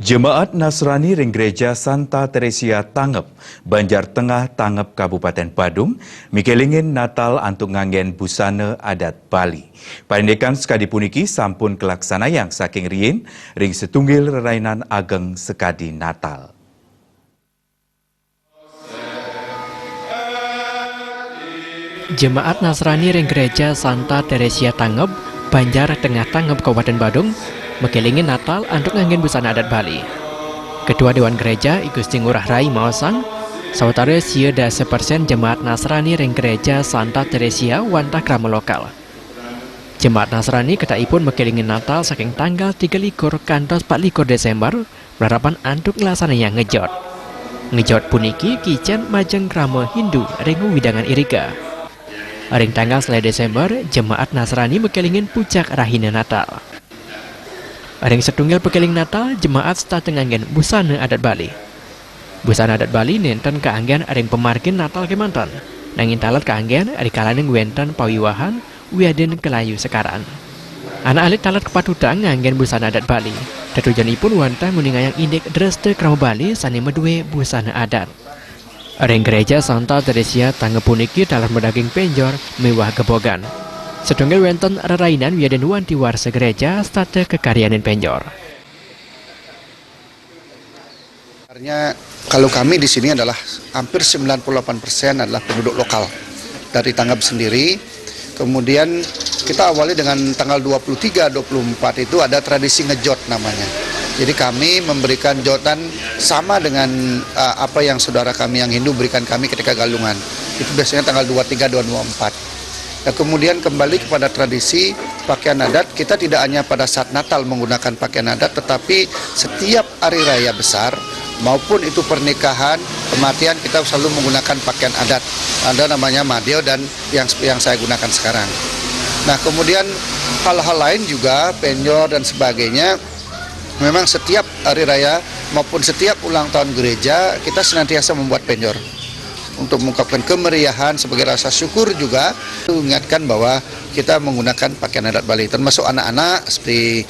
Jemaat Nasrani ring Gereja Santa Teresia Tangep, Banjar Tengah Tangep Kabupaten Badung, mikelingin Natal antuk nganggen busana adat Bali. Parindekan sekadi puniki sampun kelaksana yang saking rien, ring setunggil rerainan ageng sekadi Natal. Jemaat Nasrani ring Gereja Santa Teresia Tangep, Banjar Tengah Tangep Kabupaten Badung, mekelingin Natal untuk nganggen busana adat Bali. Ketua Dewan Gereja Gusti Ngurah Rai Maosang, sautara sia da 1% jemaat Nasrani ring Gereja Santa Teresia wantah krama lokal. Jemaat Nasrani ketaipun mekelingin Natal saking tanggal 31 kantos 24 Desember, berharapan antuk ngelasananya ngejot. Ngejot puniki kicen majeng krama Hindu ring widangan irika. Ring tanggal 9 Desember, jemaat Nasrani mekelingin puncak rahina Natal. Ring setunggal pekeling Natal, jemaat start nganggen busana adat Bali. Busana adat Bali nenten keanggen ring pemargin Natal kemantan. Nangin talat keanggen ari kalaning wenten pawiwahan wiaden kelayu sekaran. Anak alit talat kepatutan nganggen busana adat Bali. Tetujuanipun wantah nguningayang indek dreste krama Bali sane medue busana adat. Ring Gereja Santa Teresia Tangep puniki talat medaging penjor mewah gebogan. Setunggal wenten rerainan wiaden wanti warsa gereja state kekaryanin penjor. Sebenarnya kalau kami di sini adalah hampir 98% adalah penduduk lokal dari Tangep sendiri. Kemudian kita awali dengan tanggal 23, 24 itu ada tradisi ngejot namanya. Jadi kami memberikan jotan sama dengan apa yang saudara kami yang Hindu berikan kami ketika galungan. Itu biasanya tanggal 23, 24. Nah, kemudian kembali kepada tradisi pakaian adat, kita tidak hanya pada saat Natal menggunakan pakaian adat, tetapi setiap hari raya besar maupun itu pernikahan, kematian, kita selalu menggunakan pakaian adat. Ada namanya madeo dan yang saya gunakan sekarang. Nah, kemudian hal-hal lain juga, penjor dan sebagainya, memang setiap hari raya maupun setiap ulang tahun gereja, kita senantiasa membuat penjor. Untuk mengungkapkan kemeriahan sebagai rasa syukur juga mengingatkan bahwa kita menggunakan pakaian adat Bali termasuk anak-anak seperti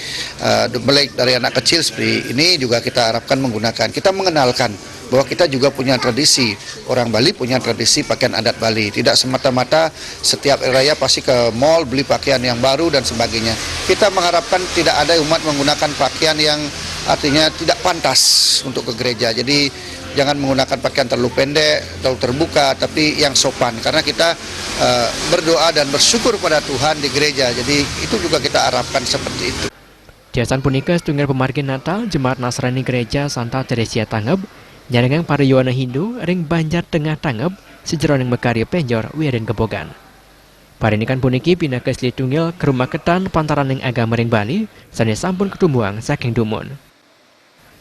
mulai dari anak kecil seperti ini juga kita harapkan menggunakan. Kita mengenalkan bahwa kita juga punya tradisi, orang Bali punya tradisi pakaian adat Bali, tidak semata-mata setiap raya pasti ke mall beli pakaian yang baru dan sebagainya. Kita mengharapkan tidak ada umat menggunakan pakaian yang artinya tidak pantas untuk ke gereja. Jadi jangan menggunakan pakaian terlalu pendek, terlalu terbuka, tapi yang sopan. Karena kita berdoa dan bersyukur pada Tuhan di gereja. Jadi itu juga kita harapkan seperti itu. Jasan punika setunggal pemargin Natal jemaat Nasrani Gereja Santa Teresia Tangep, nyarengang para Yowana Hindu ring Banjar Tengah Tangep, sejeroning mekarya penjor wiaden gebogan. Parinikan puniki pindah ke Slitunggal ke rumah ketan pantaran ing agama ring Bali, sane sampun ketumbuang saking dumun.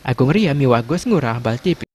Agung Ria Miwagos Ngurah Bal TV.